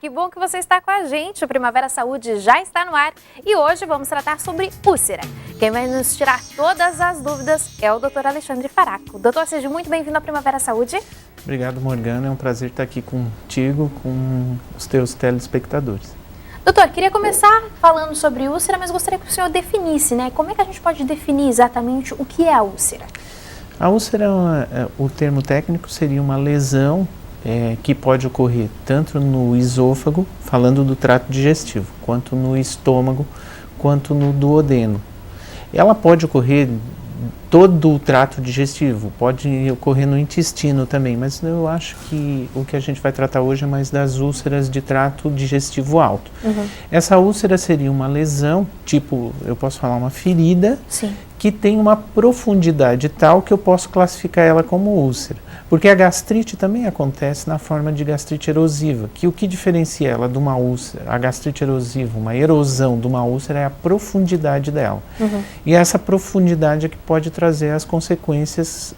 que bom que você está com a gente. O Primavera Saúde já está no ar e hoje vamos tratar sobre úlcera. Quem vai nos tirar todas as dúvidas é o Dr. Alexandre Faraco. Doutor, seja muito bem-vindo à Primavera Saúde. Obrigado, Morgana. É um prazer estar aqui contigo, com os teus telespectadores. Doutor, queria começar falando sobre úlcera, mas gostaria que o senhor definisse, né? Como é que a gente pode definir exatamente o que é a úlcera? A úlcera, o termo técnico seria uma lesão que pode ocorrer tanto no esôfago, falando do trato digestivo, quanto no estômago, quanto no duodeno. Ela pode ocorrer todo o trato digestivo, pode ocorrer no intestino também, mas eu acho que o que a gente vai tratar hoje é mais das úlceras de trato digestivo alto. Essa úlcera seria uma lesão, tipo, eu posso falar uma ferida, Sim. que tem uma profundidade tal que eu posso classificar ela como úlcera. Porque a gastrite também acontece na forma de gastrite erosiva, que o que diferencia ela de uma úlcera, a gastrite erosiva, uma erosão de uma úlcera é a profundidade dela. E essa profundidade é que pode trazer as consequências,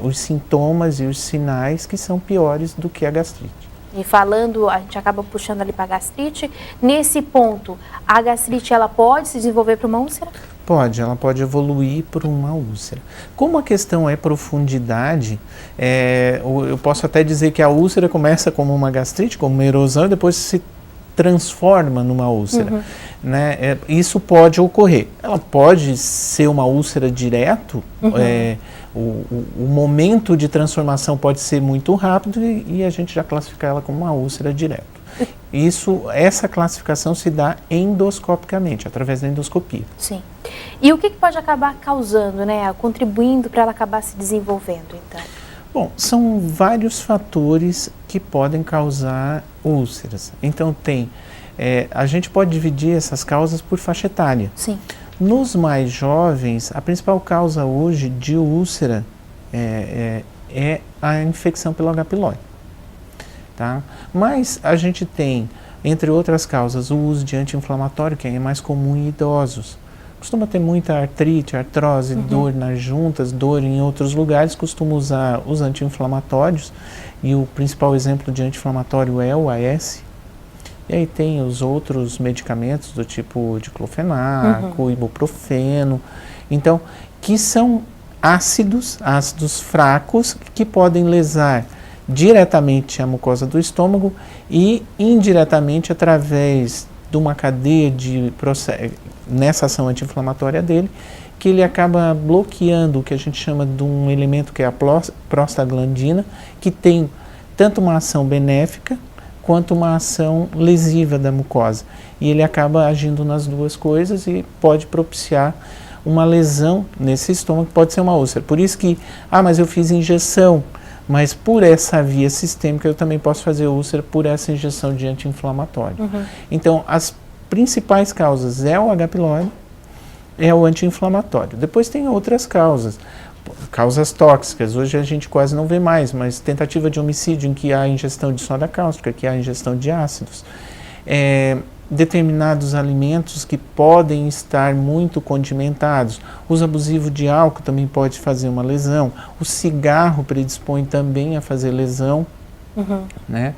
os sintomas e os sinais que são piores do que a gastrite. E falando, a gente acaba puxando ali para a gastrite. Nesse ponto, a gastrite ela pode se desenvolver para uma úlcera? Pode, ela pode evoluir para uma úlcera. Como a questão é profundidade, eu posso até dizer que a úlcera começa como uma gastrite, como uma erosão, e depois se transforma numa úlcera. Né? Isso pode ocorrer. Ela pode ser uma úlcera direto, o momento de transformação pode ser muito rápido e a gente já classifica ela como uma úlcera direto. Essa classificação se dá endoscopicamente, através da endoscopia. Sim. E o que pode acabar causando, né, contribuindo para ela acabar se desenvolvendo, então? Bom, são vários fatores que podem causar úlceras. Então a gente pode dividir essas causas por faixa etária. Sim. Nos mais jovens, a principal causa hoje de úlcera é a infecção pelo H. pylori. Tá? Mas a gente tem, entre outras causas, o uso de anti-inflamatório, que é mais comum em idosos. Costuma ter muita artrite, artrose, dor nas juntas, dor em outros lugares, costuma usar os anti-inflamatórios, e o principal exemplo de anti-inflamatório é o AS. E aí tem os outros medicamentos do tipo diclofenaco, ibuprofeno, então, que são ácidos fracos, que podem lesar diretamente a mucosa do estômago e indiretamente através de uma cadeia nessa ação anti-inflamatória dele, que ele acaba bloqueando o que a gente chama de um elemento que é a prostaglandina, que tem tanto uma ação benéfica quanto uma ação lesiva da mucosa. E ele acaba agindo nas duas coisas e pode propiciar uma lesão nesse estômago, que pode ser uma úlcera. Por isso que, mas eu fiz injeção, mas por essa via sistêmica eu também posso fazer úlcera por essa injeção de anti-inflamatório. Então, as principais causas é o H. pylori, é o anti-inflamatório. Depois tem outras causas tóxicas, hoje a gente quase não vê mais, mas tentativa de homicídio em que há ingestão de soda cáustica, que há ingestão de ácidos. Determinados alimentos que podem estar muito condimentados. O uso abusivo de álcool também pode fazer uma lesão. O cigarro predispõe também a fazer lesão. Né?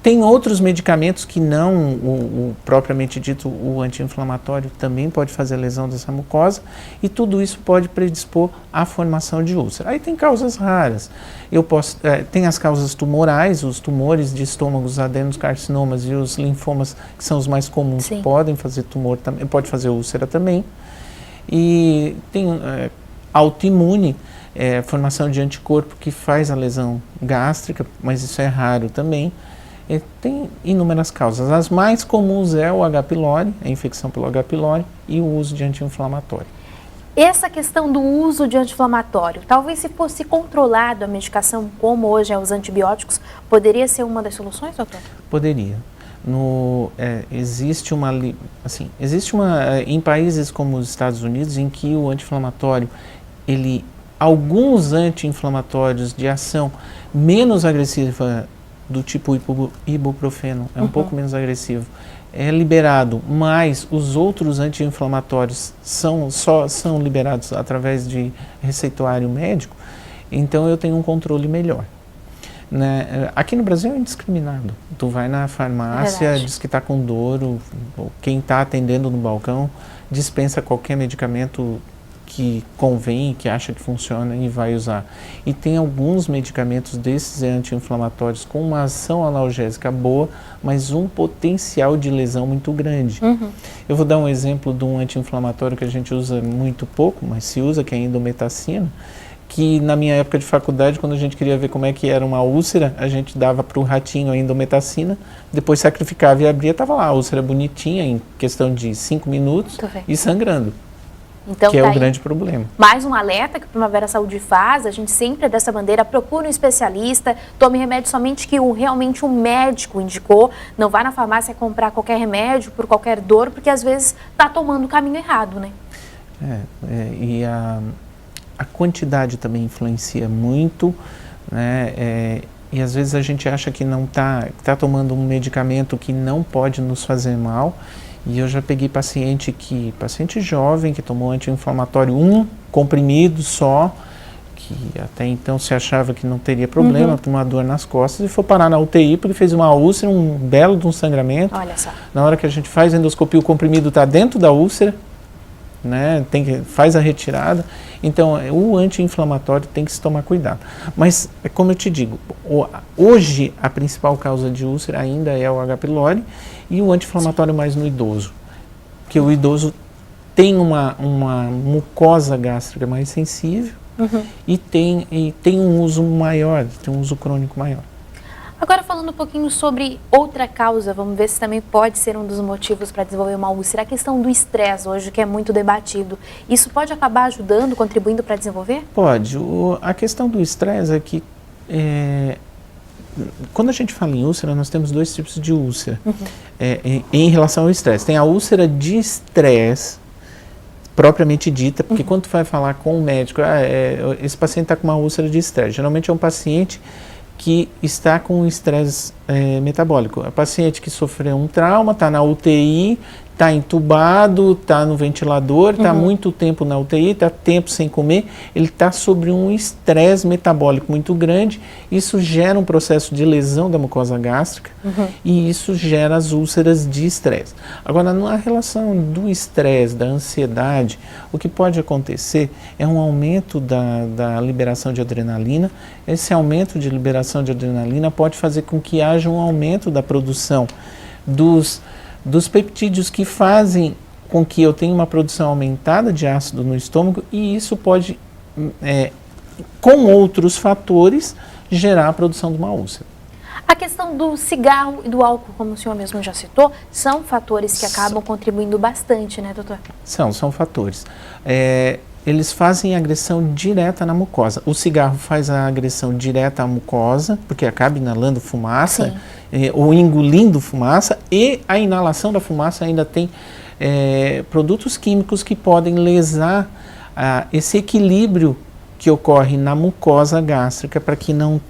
Tem outros medicamentos que não, o propriamente dito, o anti-inflamatório também pode fazer lesão dessa mucosa, e tudo isso pode predispor à formação de úlcera. Aí tem causas raras. Tem as causas tumorais, os tumores de estômago, os adenocarcinomas e os linfomas, que são os mais comuns, Sim. podem fazer tumor também, pode fazer úlcera também. E tem autoimune, formação de anticorpo que faz a lesão gástrica, mas isso é raro também. Tem inúmeras causas. As mais comuns é o H. pylori, a infecção pelo H. pylori, e o uso de anti-inflamatório. Essa questão do uso de anti-inflamatório, talvez se fosse controlado a medicação, como hoje é os antibióticos, poderia ser uma das soluções, doutor? Poderia. Existe em países como os Estados Unidos, em que o anti-inflamatório, alguns anti-inflamatórios de ação menos agressiva, do tipo ibuprofeno, é um pouco menos agressivo, é liberado, mas os outros anti-inflamatórios só são liberados através de receituário médico, então eu tenho um controle melhor. né? Aqui no Brasil é indiscriminado. Tu vai na farmácia, diz que está com dor, quem está atendendo no balcão dispensa qualquer medicamento que convém, que acha que funciona e vai usar. E tem alguns medicamentos desses anti-inflamatórios com uma ação analgésica boa, mas um potencial de lesão muito grande. Eu vou dar um exemplo de um anti-inflamatório que a gente usa muito pouco, mas se usa, que é a indometacina, que na minha época de faculdade, quando a gente queria ver como é que era uma úlcera, a gente dava para o ratinho a indometacina, depois sacrificava e abria, estava lá a úlcera bonitinha, em questão de 5 minutos e sangrando. Então, que é o grande problema. Mais um alerta que a Primavera Saúde faz, a gente sempre é dessa bandeira, procure um especialista, tome remédio somente que realmente um médico indicou, não vá na farmácia comprar qualquer remédio por qualquer dor, porque às vezes está tomando o caminho errado, né? E a quantidade também influencia muito, né? E às vezes a gente acha que não está tomando um medicamento que não pode nos fazer mal. E eu já peguei paciente jovem que tomou anti-inflamatório, um comprimido só, que até então se achava que não teria problema, com uma dor nas costas, e foi parar na UTI porque fez uma úlcera, um belo de um sangramento. Olha só. Na hora que a gente faz a endoscopia, o comprimido está dentro da úlcera, né? Faz a retirada. Então, o anti-inflamatório tem que se tomar cuidado. Mas, como eu te digo, hoje a principal causa de úlcera ainda é o H. pylori e o anti-inflamatório mais no idoso. Porque o idoso tem uma mucosa gástrica mais sensível e tem um uso maior, tem um uso crônico maior. Agora falando um pouquinho sobre outra causa, vamos ver se também pode ser um dos motivos para desenvolver uma úlcera, a questão do estresse hoje, que é muito debatido. Isso pode acabar ajudando, contribuindo para desenvolver? Pode. A questão do estresse é que, quando a gente fala em úlcera, nós temos dois tipos de úlcera em relação ao estresse. Tem a úlcera de estresse, propriamente dita, porque quando tu vai falar com o médico, esse paciente está com uma úlcera de estresse, geralmente é um paciente que está com estresse metabólico. É paciente que sofreu um trauma, está na UTI, está entubado, está no ventilador, está muito tempo na UTI, está tempo sem comer, ele está sobre um estresse metabólico muito grande, isso gera um processo de lesão da mucosa gástrica e isso gera as úlceras de estresse. Agora, na relação do estresse, da ansiedade, o que pode acontecer é um aumento da liberação de adrenalina. Esse aumento de liberação de adrenalina pode fazer com que haja um aumento da produção dos peptídeos que fazem com que eu tenha uma produção aumentada de ácido no estômago e isso pode, com outros fatores, gerar a produção de uma úlcera. A questão do cigarro e do álcool, como o senhor mesmo já citou, são fatores que acabam contribuindo bastante, né, doutor? São fatores. Eles fazem agressão direta na mucosa. O cigarro faz a agressão direta à mucosa, porque acaba inalando fumaça, ou engolindo fumaça, e a inalação da fumaça ainda tem produtos químicos que podem lesar esse equilíbrio que ocorre na mucosa gástrica para que não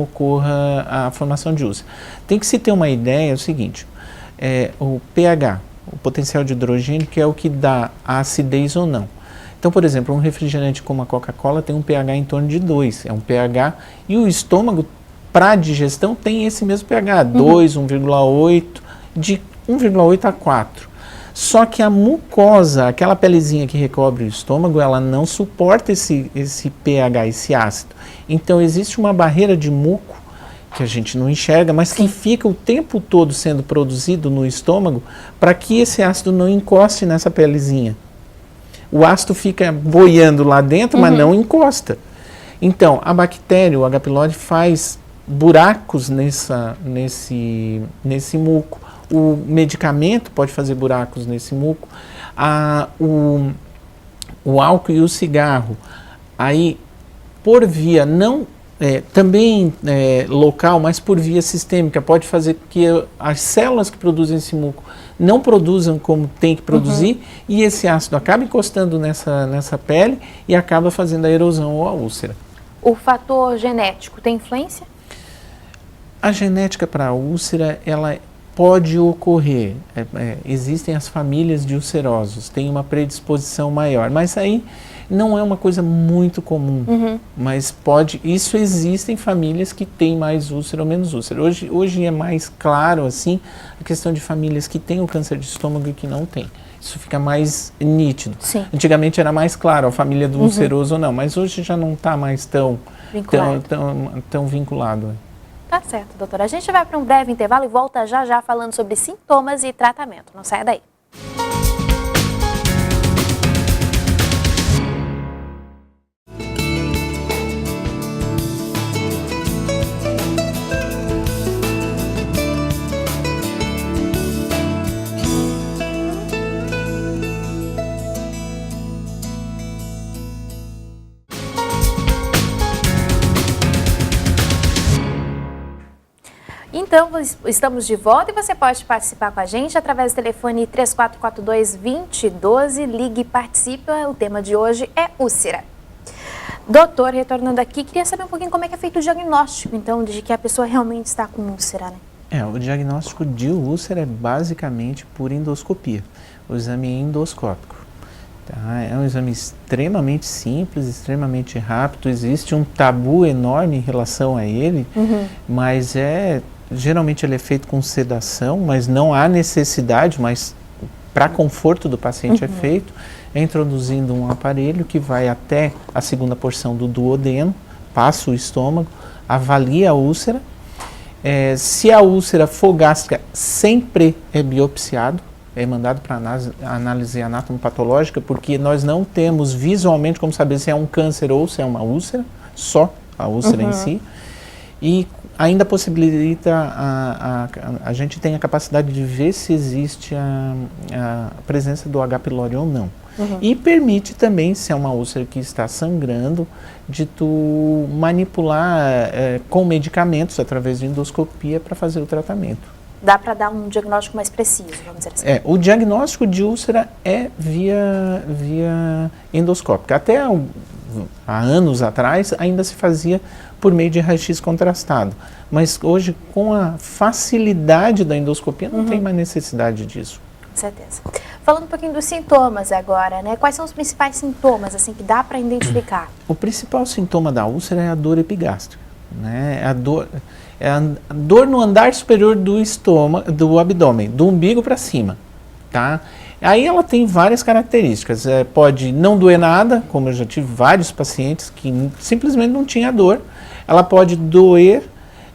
ocorra a formação de úlcera. Tem que se ter uma ideia, é o seguinte, o pH, o potencial de hidrogênio, que é o que dá a acidez ou não. Então, por exemplo, um refrigerante como a Coca-Cola tem um pH em torno de 2, é um pH, e o estômago, para a digestão, tem esse mesmo pH, 2, 1,8, de 1,8 a 4. Só que a mucosa, aquela pelezinha que recobre o estômago, ela não suporta esse pH, esse ácido. Então, existe uma barreira de muco, que a gente não enxerga, mas que fica o tempo todo sendo produzido no estômago para que esse ácido não encoste nessa pelezinha. O ácido fica boiando lá dentro, mas não encosta. Então, a bactéria, o H. pylori, faz buracos nesse muco. O medicamento pode fazer buracos nesse muco. O álcool e o cigarro, aí, por via não... também local, mas por via sistêmica, pode fazer com que as células que produzem esse muco não produzam como tem que produzir e esse ácido acaba encostando nessa pele e acaba fazendo a erosão ou a úlcera. O fator genético tem influência? A genética para a úlcera, ela pode ocorrer. Existem as famílias de ulcerosos, tem uma predisposição maior, mas aí Não é uma coisa muito comum, mas isso existe em famílias que têm mais úlcera ou menos úlcera. Hoje é mais claro, assim, a questão de famílias que têm o câncer de estômago e que não têm. Isso fica mais nítido. Sim. Antigamente era mais claro a família do ulceroso ou não, mas hoje já não está mais tão vinculado. Tá certo, doutora. A gente vai para um breve intervalo e volta já falando sobre sintomas e tratamento. Não saia daí. Então, estamos de volta e você pode participar com a gente através do telefone 3442-2012. Ligue e participe. O tema de hoje é úlcera. Doutor, retornando aqui, queria saber um pouquinho como é que é feito o diagnóstico, então, de que a pessoa realmente está com úlcera, né? O diagnóstico de úlcera é basicamente por endoscopia, o exame endoscópico. Tá? É um exame extremamente simples, extremamente rápido, existe um tabu enorme em relação a ele, mas geralmente ele é feito com sedação, mas não há necessidade, mas para conforto do paciente é feito, introduzindo um aparelho que vai até a segunda porção do duodeno, passa o estômago, avalia a úlcera. Se a úlcera for gástrica, sempre é biopsiado, é mandado para análise anatomopatológica, porque nós não temos visualmente como saber se é um câncer ou se é uma úlcera, só a úlcera em si. E ainda possibilita, a gente tem a capacidade de ver se existe a presença do H. pylori ou não. E permite também, se é uma úlcera que está sangrando, de tu manipular com medicamentos através de endoscopia para fazer o tratamento. Dá para dar um diagnóstico mais preciso, vamos dizer assim. O diagnóstico de úlcera é via endoscópica. Até há anos atrás ainda se fazia por meio de raio-x contrastado. Mas hoje, com a facilidade da endoscopia, não tem mais necessidade disso. Com certeza. Falando um pouquinho dos sintomas agora, né? Quais são os principais sintomas, assim, que dá para identificar? O principal sintoma da úlcera é a dor epigástrica, né? A dor no andar superior do estômago, do abdômen, do umbigo para cima, tá? Aí ela tem várias características. Pode não doer nada, como eu já tive vários pacientes que simplesmente não tinha dor. Ela pode doer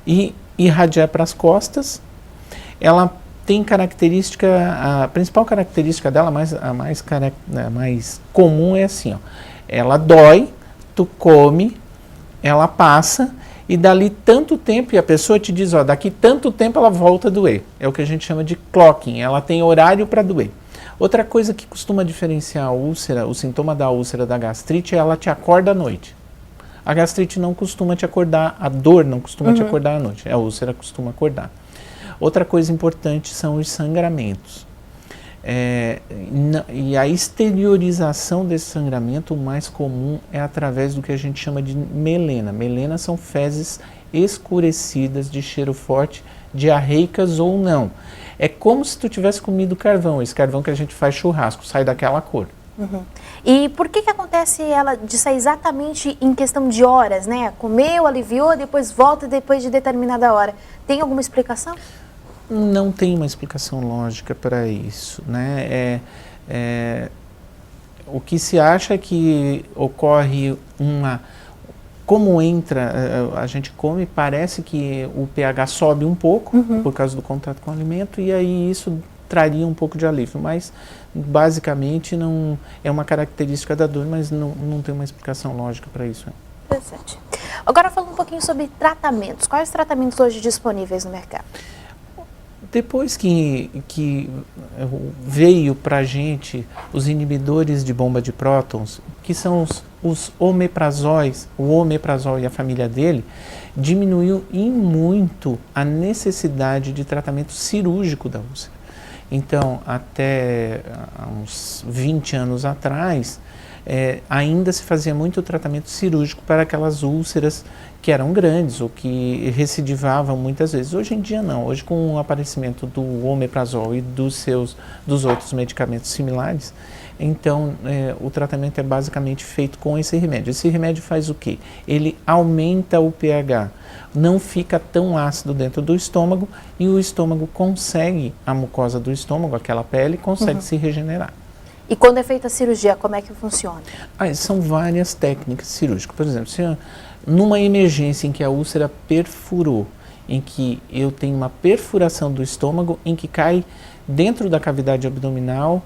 e irradiar para as costas. Ela tem característica, a principal característica dela, a mais comum é assim, ó. Ela dói, tu come, ela passa e dali tanto tempo, e a pessoa te diz, ó, daqui tanto tempo ela volta a doer. É o que a gente chama de clocking, ela tem horário para doer. Outra coisa que costuma diferenciar a úlcera, o sintoma da úlcera da gastrite, é ela te acorda à noite. A gastrite não costuma te acordar, a dor não costuma te acordar à noite, a úlcera costuma acordar. Outra coisa importante são os sangramentos. E a exteriorização desse sangramento, o mais comum é através do que a gente chama de melena. Melena são fezes escurecidas, de cheiro forte, diarreicas ou não. É como se tu tivesse comido carvão, esse carvão que a gente faz churrasco, sai daquela cor. E por que acontece ela de sair exatamente em questão de horas, né? Comeu, aliviou, depois volta depois de determinada hora. Tem alguma explicação? Não tem uma explicação lógica para isso, né? O que se acha é que ocorre como a gente come, parece que o pH sobe um pouco por causa do contato com o alimento e aí isso traria um pouco de alívio, mas basicamente não é uma característica da dor, mas não tem uma explicação lógica para isso. Interessante. Agora falando um pouquinho sobre tratamentos, quais os tratamentos hoje disponíveis no mercado? Depois que veio para a gente os inibidores de bomba de prótons, que são os omeprazóis, o omeprazol e a família dele, diminuiu em muito a necessidade de tratamento cirúrgico da úlcera. Então, até uns 20 anos atrás, ainda se fazia muito tratamento cirúrgico para aquelas úlceras que eram grandes ou que recidivavam muitas vezes. Hoje em dia não. Hoje, com o aparecimento do omeprazol e dos outros medicamentos similares, Então, o tratamento é basicamente feito com esse remédio. Esse remédio faz o quê? Ele aumenta o pH, não fica tão ácido dentro do estômago e o estômago consegue, a mucosa do estômago, aquela pele, consegue se regenerar. E quando é feita a cirurgia, como é que funciona? São várias técnicas cirúrgicas. Por exemplo, se numa emergência em que a úlcera perfurou, em que eu tenho uma perfuração do estômago, em que cai dentro da cavidade abdominal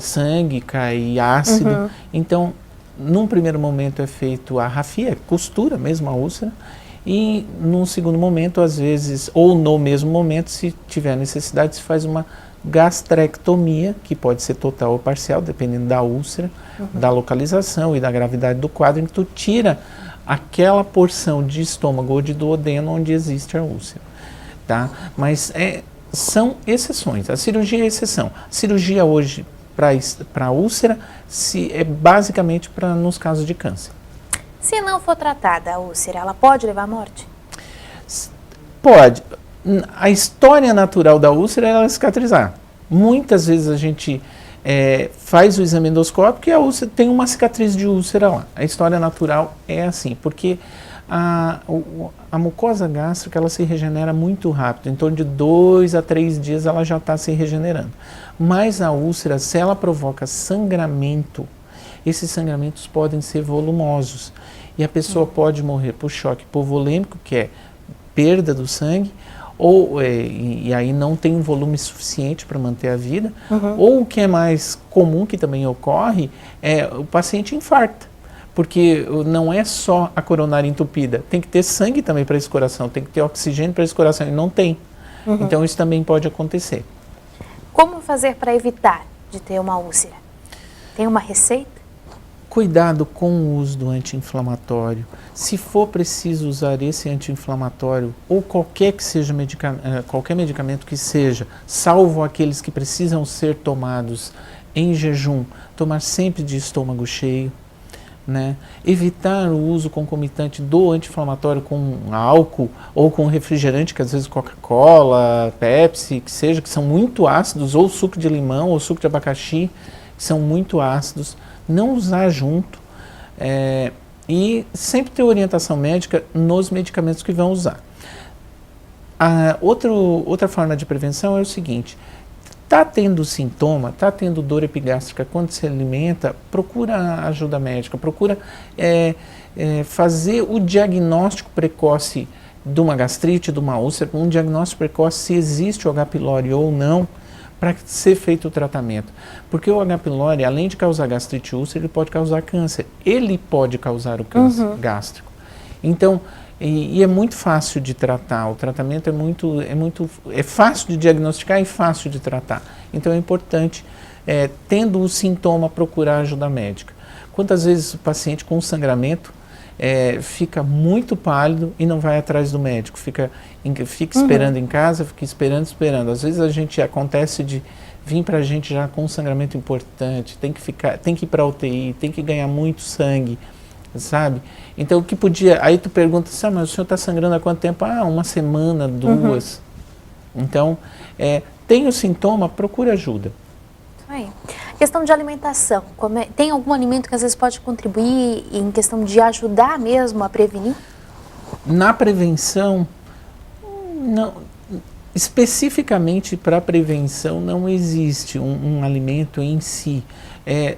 sangue, cai ácido. Então, num primeiro momento é feito a rafia, costura mesmo a úlcera, e num segundo momento, às vezes, ou no mesmo momento, se tiver necessidade, se faz uma gastrectomia, que pode ser total ou parcial, dependendo da úlcera, da localização e da gravidade do quadro, em que tu tira aquela porção de estômago ou de duodeno onde existe a úlcera, tá? Mas são exceções, a cirurgia é exceção. A cirurgia hoje para a úlcera é basicamente nos casos de câncer. Se não for tratada a úlcera, ela pode levar à morte? Pode. A história natural da úlcera é ela cicatrizar. Muitas vezes a gente faz o exame endoscópico e a úlcera tem uma cicatriz de úlcera lá. A história natural é assim, porque a mucosa gástrica ela se regenera muito rápido, em torno de 2 a 3 dias ela já está se regenerando. Mas a úlcera, se ela provoca sangramento, esses sangramentos podem ser volumosos e a pessoa pode morrer por choque hipovolêmico, que é perda do sangue, e aí não tem um volume suficiente para manter a vida, ou o que é mais comum, que também ocorre, o paciente infarta, porque não é só a coronária entupida, tem que ter sangue também para esse coração, tem que ter oxigênio para esse coração, e não tem. Então isso também pode acontecer. Como fazer para evitar de ter uma úlcera? Tem uma receita? Cuidado com o uso do anti-inflamatório. Se for preciso usar esse anti-inflamatório ou qualquer que seja qualquer medicamento que seja, salvo aqueles que precisam ser tomados em jejum, tomar sempre de estômago cheio, né? Evitar o uso concomitante do anti-inflamatório com álcool ou com refrigerante, que às vezes Coca-Cola, Pepsi, que seja, que são muito ácidos, ou suco de limão ou suco de abacaxi, que são muito ácidos. Não usar junto e sempre ter orientação médica nos medicamentos que vão usar. Outra forma de prevenção é o seguinte: está tendo sintoma, está tendo dor epigástrica quando se alimenta, procura ajuda médica, procura fazer o diagnóstico precoce de uma gastrite, de uma úlcera, um diagnóstico precoce se existe o H. pylori ou não, para ser feito o tratamento. Porque o H. pylori, além de causar gastrite e úlcera, ele pode causar câncer. Ele pode causar o câncer gástrico. Então, e é muito fácil de tratar. O tratamento é fácil de diagnosticar e fácil de tratar. Então é importante, tendo o sintoma, procurar ajuda médica. Quantas vezes o paciente com sangramento fica muito pálido e não vai atrás do médico, fica esperando em casa, fica esperando. Às vezes acontece de vir para a gente já com um sangramento importante, tem que ir para a UTI, tem que ganhar muito sangue, sabe? Então o que podia, aí tu pergunta assim, mas o senhor está sangrando há quanto tempo? Uma semana, 2. Então, tem o sintoma, procura ajuda. Aí. Questão de alimentação, tem algum alimento que às vezes pode contribuir em questão de ajudar mesmo a prevenir? Na prevenção, não, especificamente para prevenção não existe um alimento em si.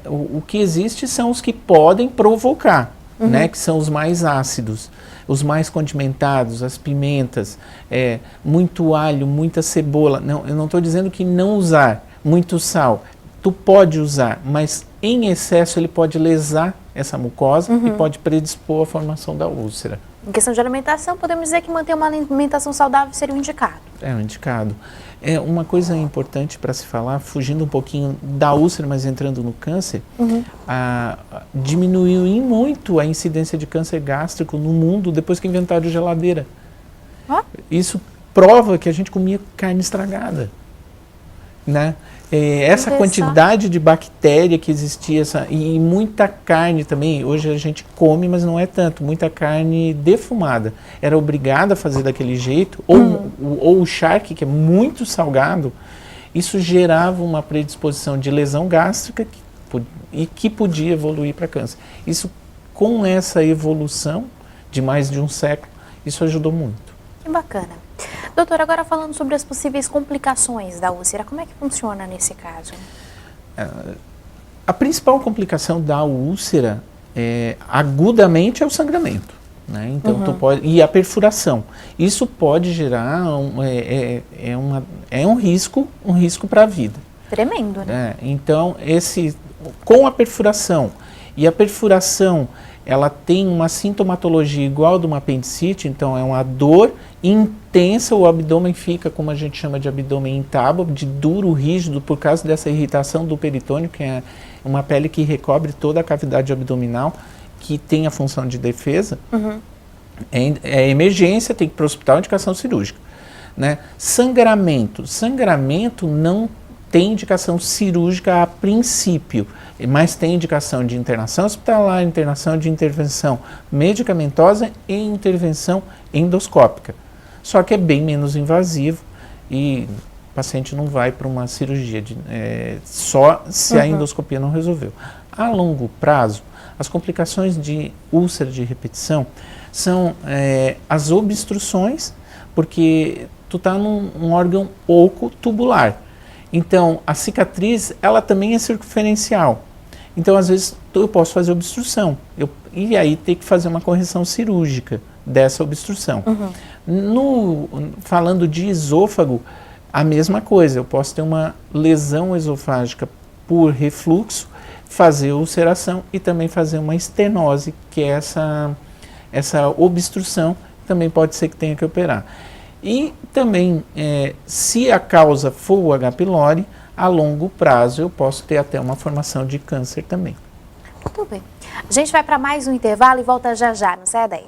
O que existe são os que podem provocar, né, que são os mais ácidos, os mais condimentados, as pimentas, muito alho, muita cebola. Não, eu não estou dizendo que não usar, muito sal. Tu pode usar, mas em excesso ele pode lesar essa mucosa e pode predispor à formação da úlcera. Em questão de alimentação, podemos dizer que manter uma alimentação saudável seria o indicado. É o indicado. Uma coisa importante para se falar, fugindo um pouquinho da úlcera, mas entrando no câncer, diminuiu em muito a incidência de câncer gástrico no mundo depois que inventaram geladeira. Isso prova que a gente comia carne estragada, né? Essa quantidade de bactéria que existia, e muita carne também, hoje a gente come, mas não é tanto, muita carne defumada. Era obrigada a fazer daquele jeito, ou o charque, que é muito salgado, isso gerava uma predisposição de lesão gástrica e que podia evoluir para câncer. Isso, com essa evolução de mais de um século, isso ajudou muito. Que bacana. Doutor, agora falando sobre as possíveis complicações da úlcera, como é que funciona nesse caso? A principal complicação da úlcera, agudamente, é o sangramento. Né? Então, e a perfuração. Isso pode gerar um risco para a vida. Tremendo, né? Então, com a perfuração, e a perfuração, ela tem uma sintomatologia igual a de uma apendicite, então é uma dor intensa, o abdômen fica, como a gente chama de abdômen em tábua, de duro, rígido, por causa dessa irritação do peritônio, que é uma pele que recobre toda a cavidade abdominal, que tem a função de defesa. É emergência, tem que ir para o hospital, indicação cirúrgica. Né? Sangramento não tem indicação cirúrgica a princípio, mas tem indicação de internação hospitalar, internação de intervenção medicamentosa e intervenção endoscópica. Só que é bem menos invasivo e o paciente não vai para uma cirurgia só se a endoscopia não resolveu. A longo prazo, as complicações de úlcera de repetição são as obstruções, porque tu está num órgão oco tubular. Então, a cicatriz, ela também é circunferencial. Então, às vezes, eu posso fazer obstrução. E aí, ter que fazer uma correção cirúrgica dessa obstrução. Falando de esôfago, a mesma coisa. Eu posso ter uma lesão esofágica por refluxo, fazer ulceração e também fazer uma estenose, que é essa obstrução, também pode ser que tenha que operar. E também, se a causa for o H. pylori, a longo prazo eu posso ter até uma formação de câncer também. Muito bem. A gente vai para mais um intervalo e volta já já, não sai daí.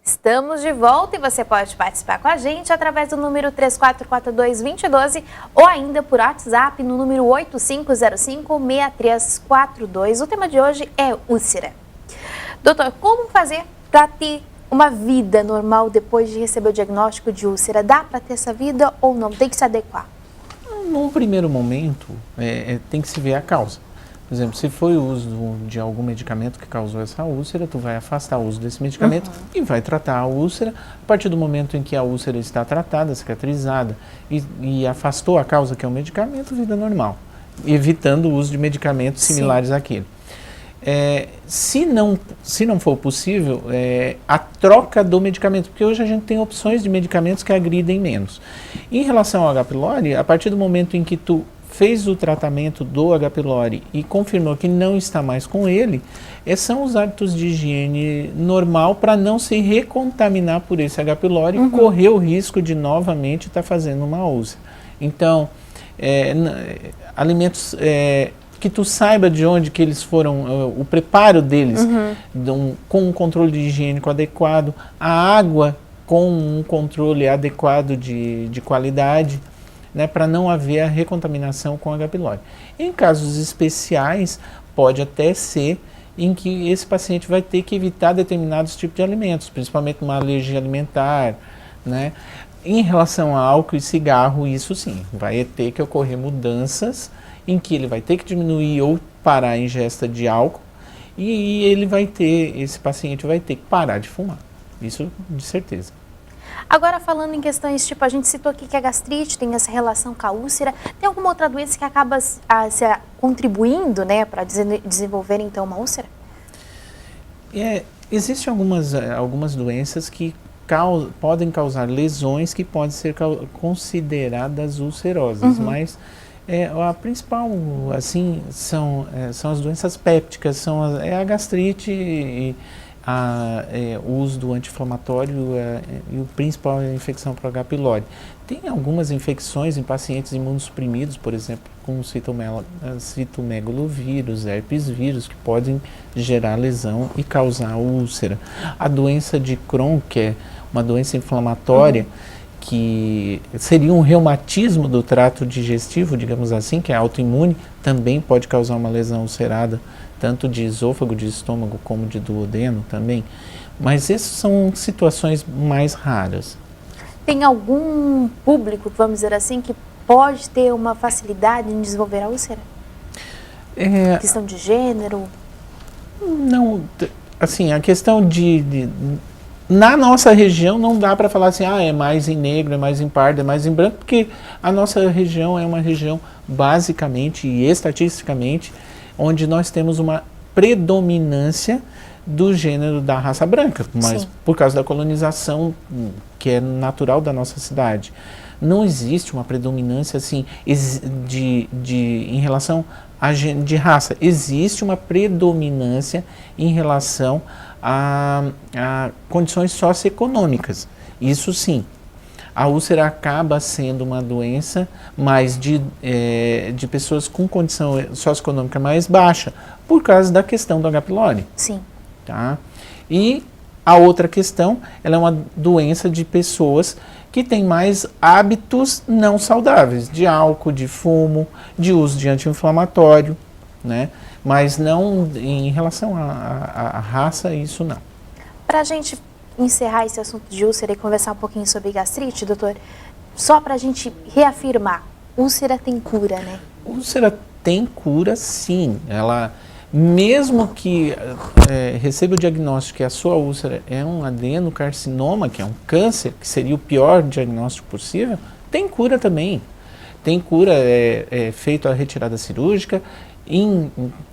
Estamos de volta e você pode participar com a gente através do número 3442-2012 ou ainda por WhatsApp no número 8505-6342. O tema de hoje é úlcera. Doutor, como fazer para ter uma vida normal depois de receber o diagnóstico de úlcera? Dá para ter essa vida ou não? Tem que se adequar? Num primeiro momento, tem que se ver a causa. Por exemplo, se foi o uso de algum medicamento que causou essa úlcera, tu vai afastar o uso desse medicamento e vai tratar a úlcera. A partir do momento em que a úlcera está tratada, cicatrizada e afastou a causa, que é o medicamento, vida normal, evitando o uso de medicamentos similares àquele. Se não for possível, a troca do medicamento, porque hoje a gente tem opções de medicamentos que agridem menos. Em relação ao H. pylori, a partir do momento em que tu fez o tratamento do H. pylori e confirmou que não está mais com ele, são os hábitos de higiene normal para não se recontaminar por esse H. pylori e correr o risco de novamente estar fazendo uma úlcera. Então, alimentos que tu saiba de onde que eles foram, o preparo deles, com um controle higiênico adequado, a água com um controle adequado de qualidade, né, para não haver a recontaminação com H. pylori. Em casos especiais, pode até ser em que esse paciente vai ter que evitar determinados tipos de alimentos, principalmente uma alergia alimentar, né? Em relação a álcool e cigarro, isso sim, vai ter que ocorrer mudanças em que ele vai ter que diminuir ou parar a ingesta de álcool e esse paciente vai ter que parar de fumar. Isso de certeza. Agora, falando em questões, tipo, a gente citou aqui que a gastrite tem essa relação com a úlcera. Tem alguma outra doença que acaba contribuindo, né, para desenvolver, então, uma úlcera? Existem algumas doenças que podem causar lesões que podem ser consideradas ulcerosas, mas a principal, assim, são as doenças pépticas, a gastrite o uso do anti-inflamatório e o principal é a infecção por H. pylori. Tem algumas infecções em pacientes imunossuprimidos, por exemplo, com citomegalovírus, herpes vírus, que podem gerar lesão e causar úlcera. A doença de Crohn, que é uma doença inflamatória, que seria um reumatismo do trato digestivo, digamos assim, que é autoimune, também pode causar uma lesão ulcerada, tanto de esôfago, de estômago, como de duodeno também. Mas essas são situações mais raras. Tem algum público, vamos dizer assim, que pode ter uma facilidade em desenvolver a úlcera? Questão de gênero? Não, assim, a questão na nossa região não dá para falar assim, é mais em negro, é mais em pardo, é mais em branco, porque a nossa região é uma região basicamente e estatisticamente onde nós temos uma predominância do gênero da raça branca, mas por causa da colonização que é natural da nossa cidade. Não existe uma predominância assim em relação de raça. Existe uma predominância em relação a condições socioeconômicas. Isso sim. A úlcera acaba sendo uma doença mais de pessoas com condição socioeconômica mais baixa, por causa da questão do H. pylori. Sim. Tá? E a outra questão, ela é uma doença de pessoas que têm mais hábitos não saudáveis, de álcool, de fumo, de uso de anti-inflamatório, né? Mas não em relação à raça, isso não. Para a gente encerrar esse assunto de úlcera e conversar um pouquinho sobre gastrite, doutor, só para a gente reafirmar, úlcera tem cura, né? Úlcera tem cura, sim. Ela, mesmo que receba o diagnóstico que a sua úlcera é um adenocarcinoma, que é um câncer, que seria o pior diagnóstico possível, tem cura também. Tem cura, é feita a retirada cirúrgica,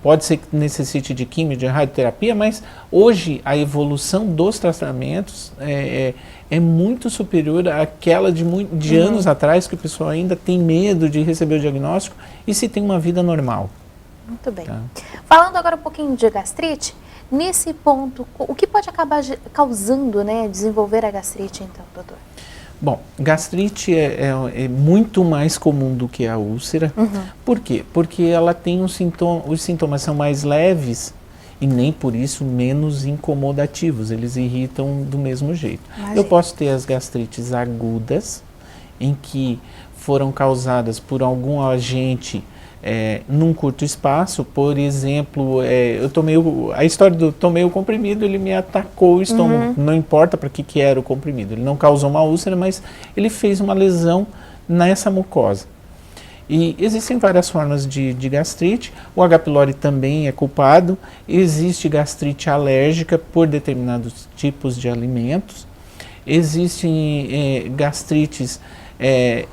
pode ser que necessite de quimio, de radioterapia, mas hoje a evolução dos tratamentos é muito superior àquela de anos atrás, que o pessoal ainda tem medo de receber o diagnóstico e se tem uma vida normal. Muito bem. Tá? Falando agora um pouquinho de gastrite, nesse ponto, o que pode acabar causando, né, desenvolver a gastrite então, doutor? Bom, gastrite é muito mais comum do que a úlcera. Por quê? Porque ela tem os sintomas são mais leves e nem por isso menos incomodativos. Eles irritam do mesmo jeito. Eu posso ter as gastrites agudas, em que foram causadas por algum agente num curto espaço. Por exemplo, eu tomei tomei o comprimido, ele me atacou o estômago, não importa para que era o comprimido, ele não causou uma úlcera, mas ele fez uma lesão nessa mucosa. E existem várias formas de gastrite, o H. pylori também é culpado, existe gastrite alérgica por determinados tipos de alimentos, existem gastrites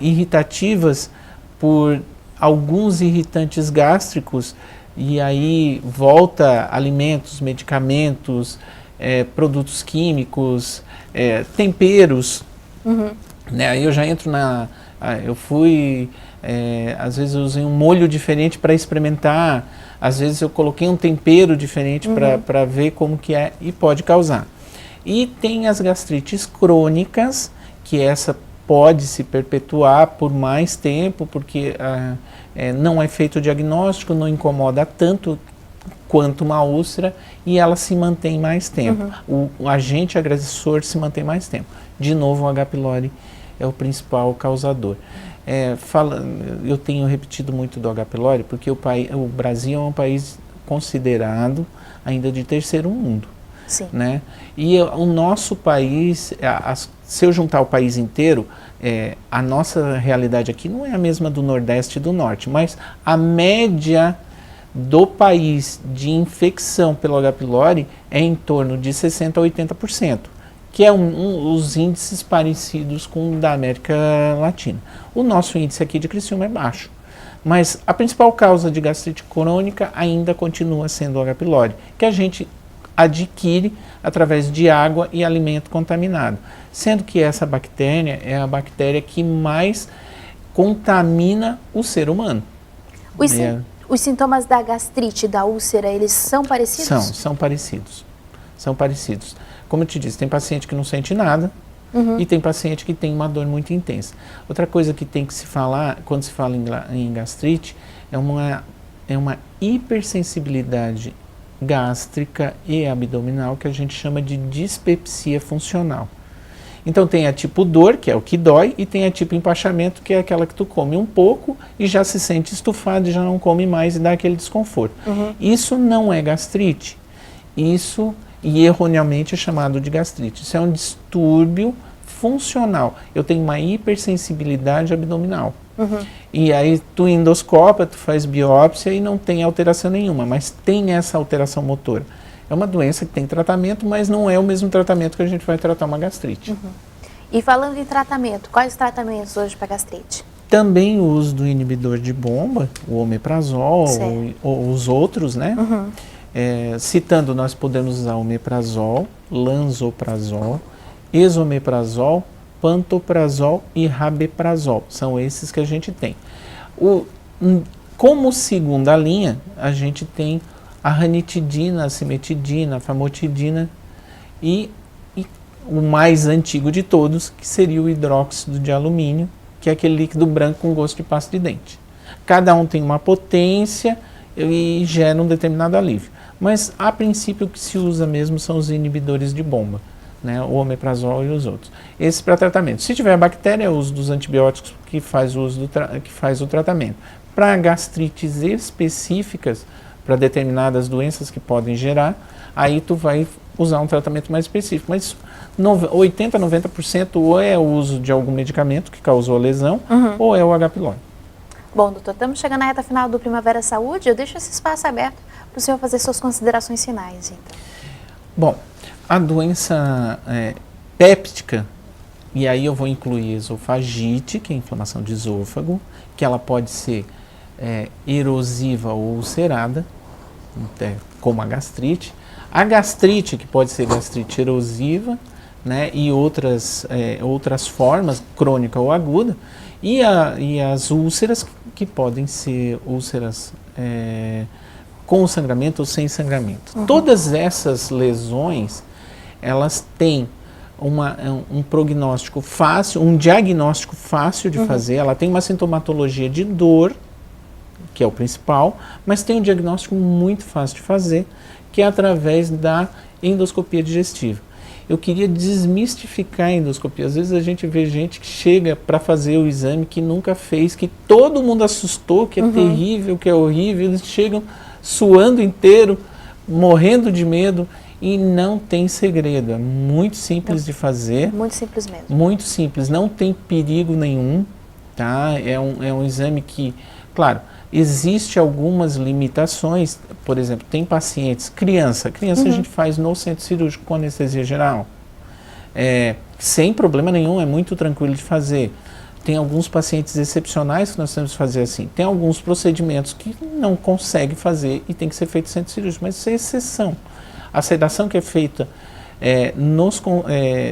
irritativas por alguns irritantes gástricos, e aí volta alimentos, medicamentos, produtos químicos, temperos. Né? Aí eu já entro às vezes eu usei um molho diferente para experimentar, às vezes eu coloquei um tempero diferente para ver como que é e pode causar. E tem as gastrites crônicas, que essa pode se perpetuar por mais tempo, porque não é feito o diagnóstico, não incomoda tanto quanto uma úlcera e ela se mantém mais tempo. O agente agressor se mantém mais tempo. De novo, o H. pylori é o principal causador. Eu tenho repetido muito do H. pylori porque o Brasil é um país considerado ainda de terceiro mundo. Sim. Né? E o nosso país, se eu juntar o país inteiro, a nossa realidade aqui não é a mesma do Nordeste e do Norte, mas a média do país de infecção pelo H. pylori é em torno de 60% a 80%, que é os índices parecidos com o da América Latina. O nosso índice aqui de Criciúma é baixo, mas a principal causa de gastrite crônica ainda continua sendo o H. pylori, que a gente adquire através de água e alimento contaminado, sendo que essa bactéria é a bactéria que mais contamina o ser humano. Os sintomas da gastrite, da úlcera, eles são parecidos? São parecidos. são parecidos. Como eu te disse, tem paciente que não sente nada e tem paciente que tem uma dor muito intensa. Outra coisa que tem que se falar, quando se fala em gastrite, é uma hipersensibilidade gástrica e abdominal que a gente chama de dispepsia funcional. Então tem a tipo dor, que é o que dói, e tem a tipo empachamento, que é aquela que tu come um pouco e já se sente estufado e já não come mais e dá aquele desconforto. Isso não é gastrite. Isso, e erroneamente, é chamado de gastrite. Isso é um distúrbio funcional. Eu tenho uma hipersensibilidade abdominal. E aí tu endoscopa, tu faz biópsia e não tem alteração nenhuma, mas tem essa alteração motora. É uma doença que tem tratamento, mas não é o mesmo tratamento que a gente vai tratar uma gastrite. E falando em tratamento, quais os tratamentos hoje para gastrite? Também o uso do inibidor de bomba, o omeprazol ou os outros, né? Citando, nós podemos usar omeprazol, lansoprazol, esomeprazol, pantoprazol e rabeprazol. São esses que a gente tem. Como segunda linha, a gente tem a ranitidina, a cimetidina, a famotidina e o mais antigo de todos, que seria o hidróxido de alumínio, que é aquele líquido branco com gosto de pasta de dente. Cada um tem uma potência e gera um determinado alívio. Mas, a princípio, o que se usa mesmo são os inibidores de bomba, né, o omeprazol e os outros. Esse para tratamento. Se tiver bactéria, é o uso dos antibióticos que faz o tratamento. Para gastrites específicas, para determinadas doenças que podem gerar, aí tu vai usar um tratamento mais específico. Mas 80, 90% ou é o uso de algum medicamento que causou a lesão, ou é o H. pylori. Bom, doutor, estamos chegando na reta final do Primavera Saúde. Eu deixo esse espaço aberto para o senhor fazer suas considerações finais, então. Bom, a doença péptica, e aí eu vou incluir esofagite, que é a inflamação de esôfago, que ela pode ser erosiva ou ulcerada, como a gastrite. A gastrite, que pode ser gastrite erosiva, né, e outras formas, crônica ou aguda, e as úlceras, que podem ser úlceras com sangramento ou sem sangramento. Todas essas lesões, elas têm um prognóstico fácil, um diagnóstico fácil de fazer. Ela tem uma sintomatologia de dor, que é o principal, mas tem um diagnóstico muito fácil de fazer, que é através da endoscopia digestiva. Eu queria desmistificar a endoscopia. Às vezes a gente vê gente que chega para fazer o exame que nunca fez, que todo mundo assustou, que é terrível, que é horrível, eles chegam suando inteiro, morrendo de medo, e não tem segredo. É muito simples de fazer. Muito simples mesmo. Muito simples, não tem perigo nenhum, tá? É um exame que, claro, existe algumas limitações. Por exemplo, tem pacientes, criança a gente faz no centro cirúrgico com anestesia geral, sem problema nenhum, é muito tranquilo de fazer. Tem alguns pacientes excepcionais que nós temos que fazer assim. Tem alguns procedimentos que não consegue fazer e tem que ser feito no centro cirúrgico, mas isso é exceção. A sedação que é feita,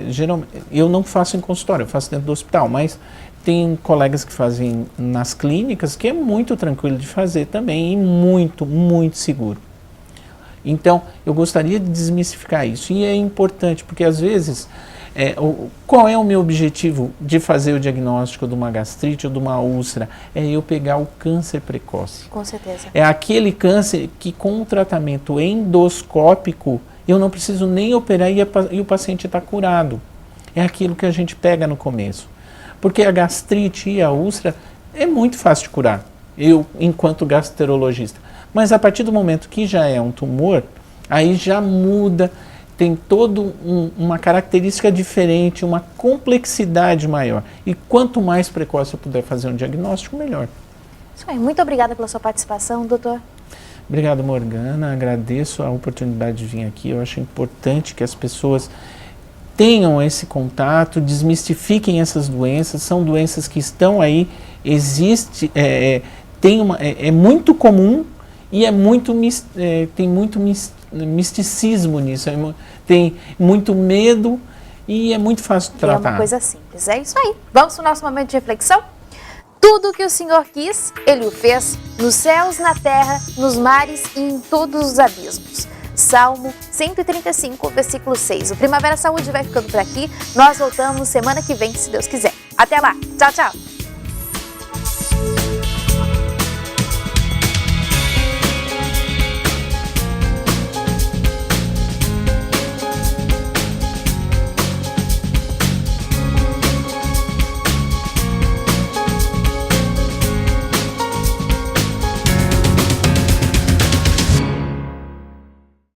geralmente, eu não faço em consultório, eu faço dentro do hospital, mas tem colegas que fazem nas clínicas, que é muito tranquilo de fazer também e muito, muito seguro. Então, eu gostaria de desmistificar isso, e é importante, porque às vezes, qual é o meu objetivo de fazer o diagnóstico de uma gastrite ou de uma úlcera? É eu pegar o câncer precoce. Com certeza. É aquele câncer que, com o tratamento endoscópico, eu não preciso nem operar e o paciente está curado. É aquilo que a gente pega no começo. Porque a gastrite e a úlcera é muito fácil de curar, eu enquanto gastroenterologista. Mas a partir do momento que já é um tumor, aí já muda, tem toda uma característica diferente, uma complexidade maior. E quanto mais precoce eu puder fazer um diagnóstico, melhor. Isso aí. Muito obrigada pela sua participação, doutor. Obrigado, Morgana. Agradeço a oportunidade de vir aqui. Eu acho importante que as pessoas tenham esse contato, desmistifiquem essas doenças. São doenças que estão aí, é muito comum e tem muito misticismo nisso, tem muito medo e é muito fácil de tratar. É uma coisa simples, é isso aí. Vamos para o nosso momento de reflexão? Tudo o que o Senhor quis, Ele o fez, nos céus, na terra, nos mares e em todos os abismos. Salmo 135, versículo 6. O Primavera Saúde vai ficando por aqui. Nós voltamos semana que vem, se Deus quiser. Até lá. Tchau, tchau.